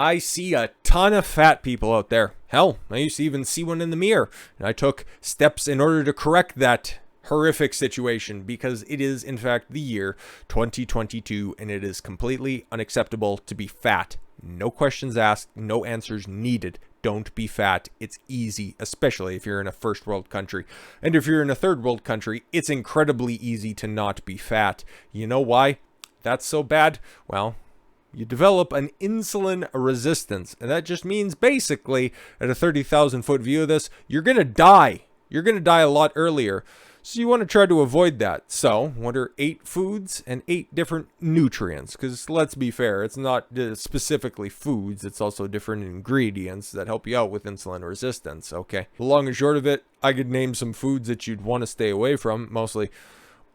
I see a ton of fat people out there. Hell, I used to even see one in the mirror. And I took steps in order to correct that horrific situation because it is, in fact, the year 2022 and it is completely unacceptable to be fat. No questions asked, no answers needed. Don't be fat. It's easy, especially if you're in a first world country. And if you're in a third world country, it's incredibly easy to not be fat. You know why that's so bad? Well, you develop an insulin resistance. And that just means basically, at a 30,000 foot view of this, you're going to die. You're going to die a lot earlier. So you want to try to avoid that. So what are 8 foods and 8 different nutrients? Because let's be fair, it's not specifically foods. It's also different ingredients that help you out with insulin resistance. Okay. The long and short of it, I could name some foods that you'd want to stay away from. Mostly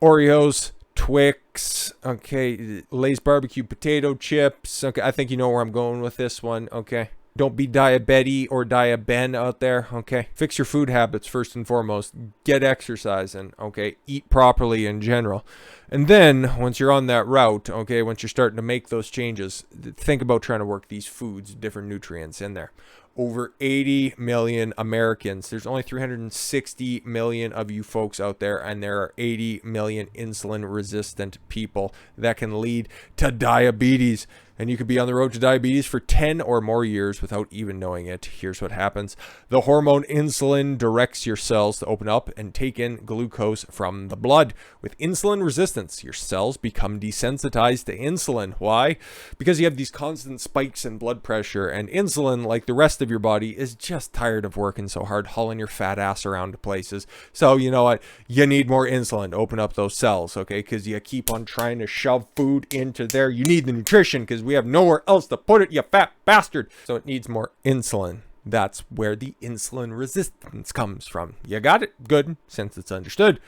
Oreos, Twix, okay, Lay's barbecue potato chips. Okay, I think you know where I'm going with this one. Okay. Don't be diabetic or diaben out there, okay? Fix your food habits first and foremost. Get exercising, okay? Eat properly in general. And then, once you're on that route, okay, once you're starting to make those changes, think about trying to work these foods, different nutrients in there. Over 80 million Americans. There's only 360 million of you folks out there, and there are 80 million insulin-resistant people that can lead to diabetes. And you could be on the road to diabetes for 10 or more years without even knowing it. Here's what happens. The hormone insulin directs your cells to open up and take in glucose from the blood. With insulin resistance, your cells become desensitized to insulin. Why? Because you have these constant spikes in blood pressure, and insulin, like the rest of your body, is just tired of working so hard, hauling your fat ass around to places. So you know what? You need more insulin to open up those cells, okay? Because you keep on trying to shove food into there. You need the nutrition because we have nowhere else to put it, you fat bastard. So it needs more insulin. That's where the insulin resistance comes from. You got it? Good, since it's understood.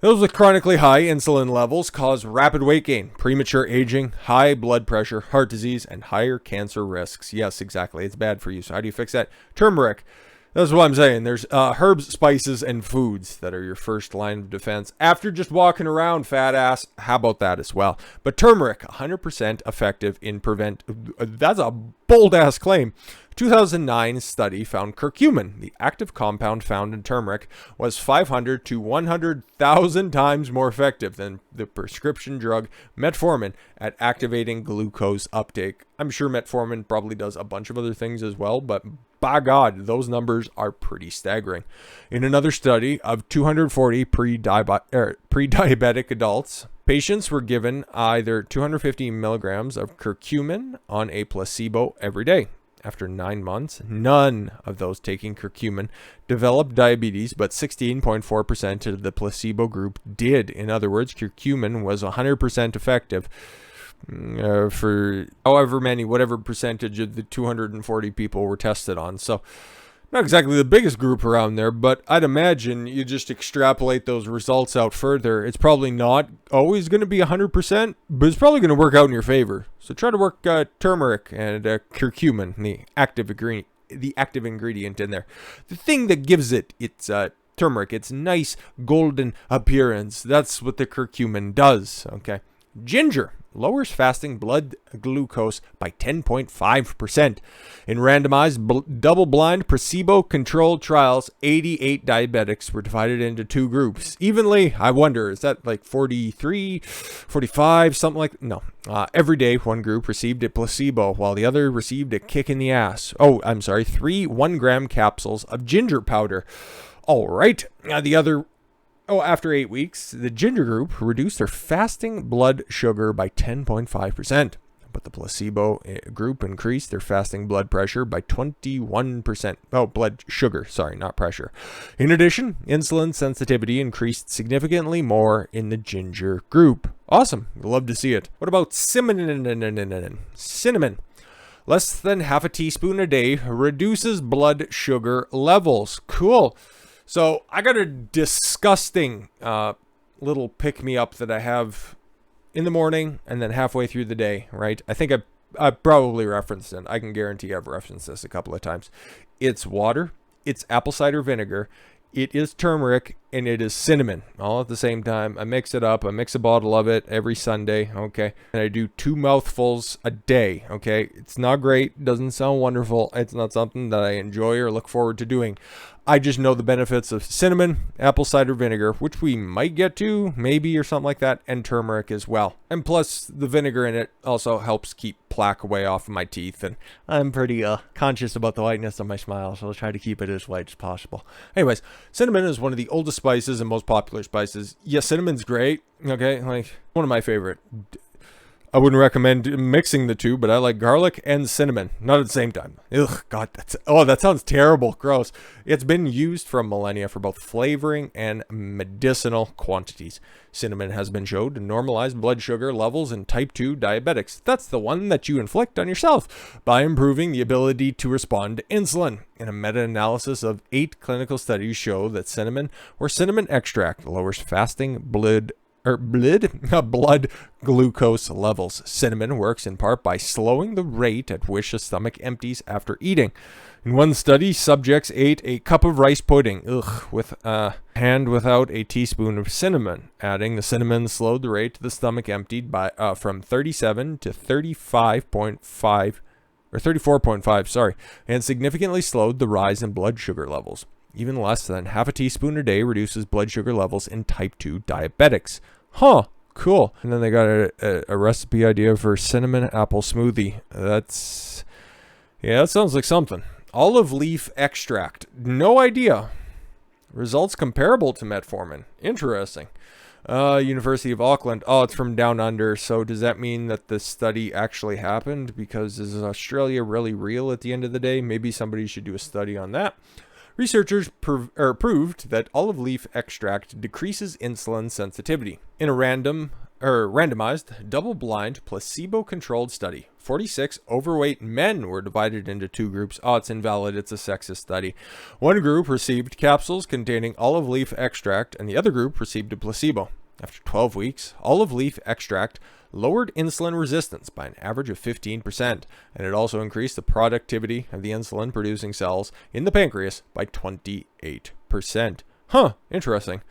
Those with chronically high insulin levels cause rapid weight gain, premature aging, high blood pressure, heart disease, and higher cancer risks. Yes, exactly. It's bad for you. So how do you fix that? Turmeric. That's what I'm saying. There's herbs, spices, and foods that are your first line of defense. After just walking around, fat ass, how about that as well? But turmeric, 100% effective in that's a bold-ass claim. 2009 study found curcumin, the active compound found in turmeric, was 500 to 100,000 times more effective than the prescription drug metformin at activating glucose uptake. I'm sure metformin probably does a bunch of other things as well, but by God, those numbers are pretty staggering. In another study of 240 pre-diabetic adults, patients were given either 250 milligrams of curcumin on a placebo every day. After 9 months, none of those taking curcumin developed diabetes, but 16.4% of the placebo group did. In other words, curcumin was 100% effective for whatever percentage of the 240 people were tested on. So not exactly the biggest group around there, but I'd imagine you just extrapolate those results out further. It's probably not always going to be 100%, but it's probably going to work out in your favor. So try to work turmeric and curcumin, the active ingredient in there. The thing that gives it's turmeric, it's nice golden appearance. That's what the curcumin does, okay? Ginger lowers fasting blood glucose by 10.5%. In randomized double-blind placebo-controlled trials, 88 diabetics were divided into 2 groups. Evenly, I wonder, is that like 43, 45, something like that? No. Every day, one group received a placebo, while the other received a kick in the ass. 3 1-gram capsules of ginger powder. All right. After 8 weeks, the ginger group reduced their fasting blood sugar by 10.5%, but the placebo group increased their fasting blood pressure by 21%. Oh, blood sugar, sorry, not pressure. In addition, insulin sensitivity increased significantly more in the ginger group. Awesome. Love to see it. What about cinnamon? Cinnamon. Less than half a teaspoon a day reduces blood sugar levels. Cool. So I got a disgusting little pick-me-up that I have in the morning and then halfway through the day, right? I think I probably referenced it. I can guarantee I've referenced this a couple of times. It's water, it's apple cider vinegar, it is turmeric, and it is cinnamon, all at the same time. I mix it up. I mix a bottle of it every Sunday, okay? And I do 2 mouthfuls a day, okay? It's not great. Doesn't sound wonderful. It's not something that I enjoy or look forward to doing. I just know the benefits of cinnamon, apple cider vinegar, which we might get to, maybe, or something like that, and turmeric as well. And plus, the vinegar in it also helps keep plaque away off of my teeth, and I'm pretty conscious about the whiteness of my smile, so I'll try to keep it as white as possible. Anyways, cinnamon is one of the oldest spices and most popular spices. Yeah, cinnamon's great, okay? Like, one of my favorite. I wouldn't recommend mixing the two, but I like garlic and cinnamon, not at the same time. Ugh, God, that sounds terrible, gross. It's been used for millennia for both flavoring and medicinal quantities. Cinnamon has been shown to normalize blood sugar levels in type 2 diabetics. That's the one that you inflict on yourself by improving the ability to respond to insulin. In a meta-analysis of 8 clinical studies show that cinnamon or cinnamon extract lowers fasting blood glucose levels. Cinnamon works in part by slowing the rate at which the stomach empties after eating. In one study, subjects ate a cup of rice pudding, with a hand without a teaspoon of cinnamon. Adding the cinnamon slowed the rate the stomach emptied by from 37 to 35.5 or 34.5, sorry, and significantly slowed the rise in blood sugar levels. Even less than half a teaspoon a day reduces blood sugar levels in type 2 diabetics. Huh, cool. And then they got a recipe idea for cinnamon apple smoothie. That sounds like something. Olive leaf extract. No idea. Results comparable to metformin. Interesting. University of Auckland. Oh, it's from down under. So does that mean that the study actually happened? Because is Australia really real at the end of the day? Maybe somebody should do a study on that. Researchers proved that olive leaf extract decreases insulin sensitivity. In a randomized, double-blind, placebo-controlled study, 46 overweight men were divided into 2 groups. Oh, it's invalid. It's a sexist study. One group received capsules containing olive leaf extract, and the other group received a placebo. After 12 weeks, olive leaf extract lowered insulin resistance by an average of 15%, and it also increased the productivity of the insulin-producing cells in the pancreas by 28%. Huh, interesting.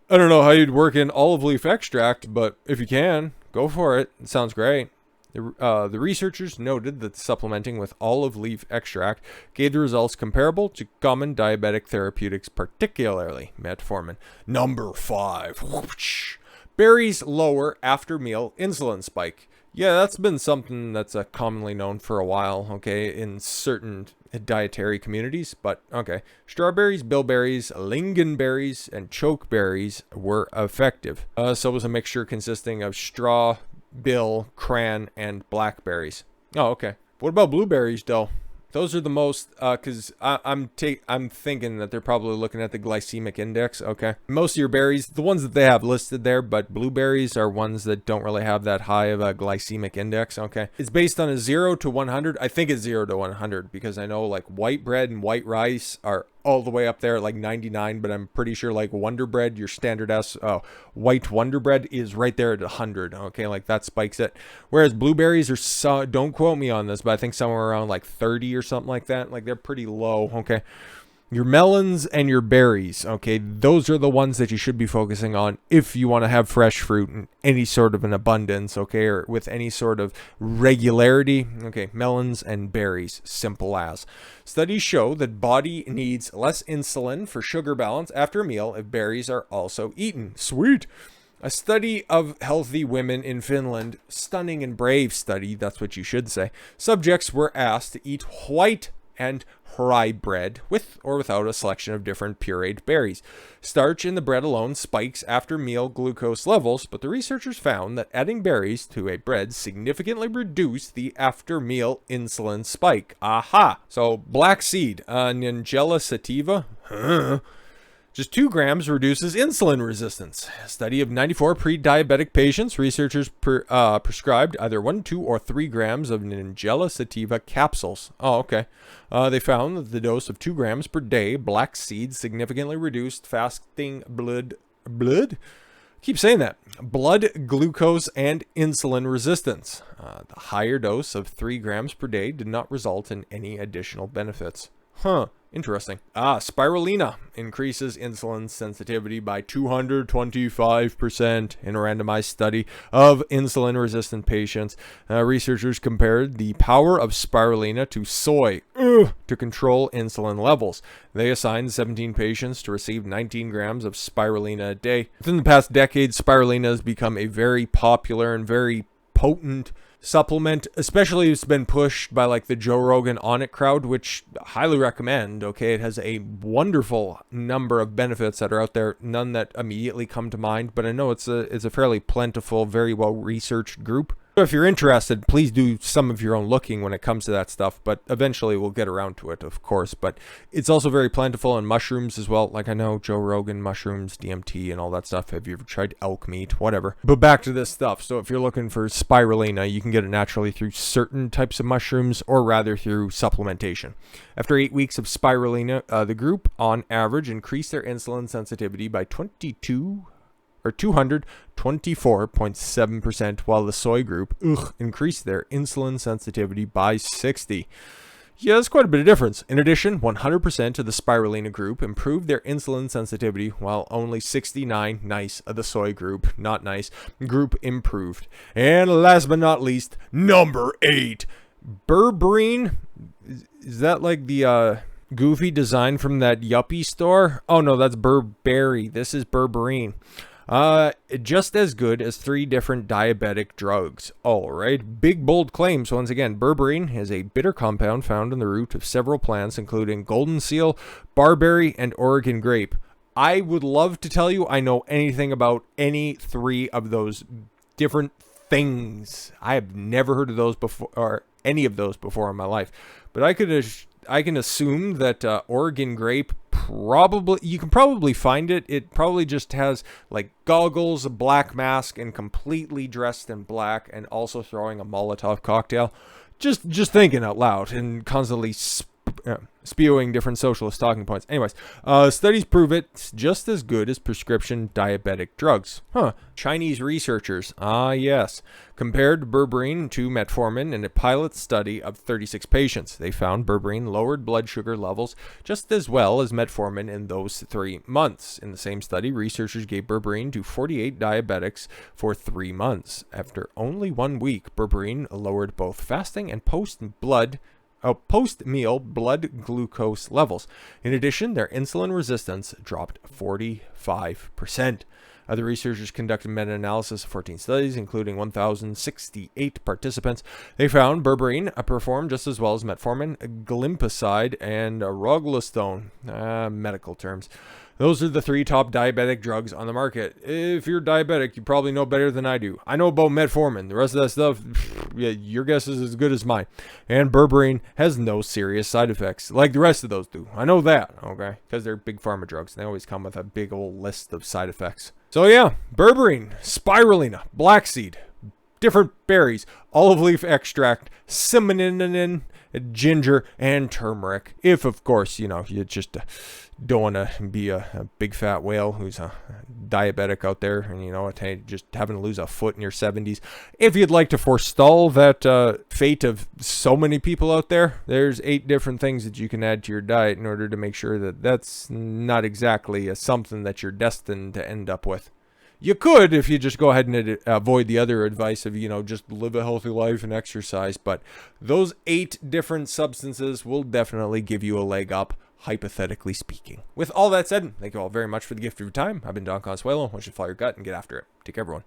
I don't know how you'd work in olive leaf extract, but if you can, go for it. It sounds great. The researchers noted that supplementing with olive leaf extract gave the results comparable to common diabetic therapeutics, particularly metformin. Number 5. Whoosh. Berries lower after meal insulin spike. Yeah, that's been something that's commonly known for a while, okay, in certain dietary communities, but okay. Strawberries, bilberries, lingonberries, and chokeberries were effective. So was a mixture consisting of straw, bill, cran, and blackberries. Oh, okay. What about blueberries, though? Those are the most, because I'm thinking that they're probably looking at the glycemic index, okay? Most of your berries, the ones that they have listed there, but blueberries are ones that don't really have that high of a glycemic index, okay? It's based on a 0 to 100. I think it's 0 to 100 because I know like white bread and white rice are all the way up there at like 99, but I'm pretty sure like Wonder Bread, your standard white Wonder Bread is right there at 100, okay? Like that spikes it. Whereas blueberries are, don't quote me on this, but I think somewhere around like 30 or something like that. Like they're pretty low, okay? Your melons and your berries, okay, those are the ones that you should be focusing on if you want to have fresh fruit in any sort of an abundance, okay, or with any sort of regularity, okay, melons and berries, simple as. Studies show that body needs less insulin for sugar balance after a meal if berries are also eaten. Sweet. A study of healthy women in Finland, stunning and brave study, that's what you should say. Subjects were asked to eat white and rye bread with or without a selection of different pureed berries. Starch in the bread alone spikes after meal glucose levels, but the researchers found that adding berries to a bread significantly reduced the after meal insulin spike. Aha! So black seed, Nigella sativa, just 2 grams reduces insulin resistance. A study of 94 pre-diabetic patients, researchers prescribed either 1, 2, or 3 grams of Nigella sativa capsules. Oh, okay. They found that the dose of 2 grams per day, black seed, significantly reduced fasting blood? Keep saying that. Blood glucose and insulin resistance. The higher dose of 3 grams per day did not result in any additional benefits. Huh. Interesting. Spirulina increases insulin sensitivity by 225% in a randomized study of insulin-resistant patients. Researchers compared the power of spirulina to soy to control insulin levels. They assigned 17 patients to receive 19 grams of spirulina a day. Within the past decade, spirulina has become a very popular and very potent supplement, especially it's been pushed by like the Joe Rogan On It crowd, which I highly recommend. Okay, it has a wonderful number of benefits that are out there, none that immediately come to mind, but I know it's a fairly plentiful, very well researched group. So if you're interested, please do some of your own looking when it comes to that stuff, but eventually we'll get around to it, of course. But it's also very plentiful in mushrooms as well. Like I know Joe Rogan, mushrooms, DMT, and all that stuff. Have you ever tried elk meat? Whatever. But back to this stuff. So if you're looking for spirulina, you can get it naturally through certain types of mushrooms, or rather through supplementation. After 8 weeks of spirulina, the group on average increased their insulin sensitivity by 224.7%, while the soy group increased their insulin sensitivity by 60. Yeah, that's quite a bit of difference. In addition, 100% of the spirulina group improved their insulin sensitivity, while only 69 of the soy group, not nice, group improved. And last but not least, number 8, berberine. Is that like the goofy design from that yuppie store? Oh no, that's Burberry. This is berberine. Just as good as 3 different diabetic drugs. All right, big bold claims. Once again, berberine is a bitter compound found in the root of several plants, including golden seal, barberry, and Oregon grape. I would love to tell you I know anything about any 3 of those different things. I have never heard of those before, or any of those before in my life, but I can assume that Oregon grape, probably you can probably find it. It probably just has like goggles, a black mask, and completely dressed in black, and also throwing a Molotov cocktail. Just thinking out loud and constantly spewing different socialist talking points. Anyways, studies prove it's just as good as prescription diabetic drugs. Chinese researchers, yes, compared berberine to metformin in a pilot study of 36 patients. They found berberine lowered blood sugar levels just as well as metformin in those 3 months. In the same study, researchers gave berberine to 48 diabetics for 3 months. After only 1 week, berberine lowered both fasting and post-meal blood glucose levels. In addition, their insulin resistance dropped 45%. Other researchers conducted meta-analysis of 14 studies, including 1,068 participants. They found berberine performed just as well as metformin, glimpizide, and roglastone, medical terms. Those are the 3 top diabetic drugs on the market. If you're diabetic, you probably know better than I do. I know about metformin. The rest of that stuff, yeah, your guess is as good as mine. And berberine has no serious side effects, like the rest of those do. I know that, okay? Because they're big pharma drugs. They always come with a big old list of side effects. So yeah, berberine, spirulina, black seed, different berries, olive leaf extract, cinnamon, ginger, and turmeric. If, of course, you just don't want to be a big fat whale who's a diabetic out there and, just having to lose a foot in your 70s. If you'd like to forestall that fate of so many people out there, there's 8 different things that you can add to your diet in order to make sure that that's not exactly something that you're destined to end up with. You could if you just go ahead and avoid the other advice of, just live a healthy life and exercise. But those 8 different substances will definitely give you a leg up, hypothetically speaking. With all that said, thank you all very much for the gift of your time. I've been Don Consuelo. I want you to follow your gut and get after it. Take care, everyone.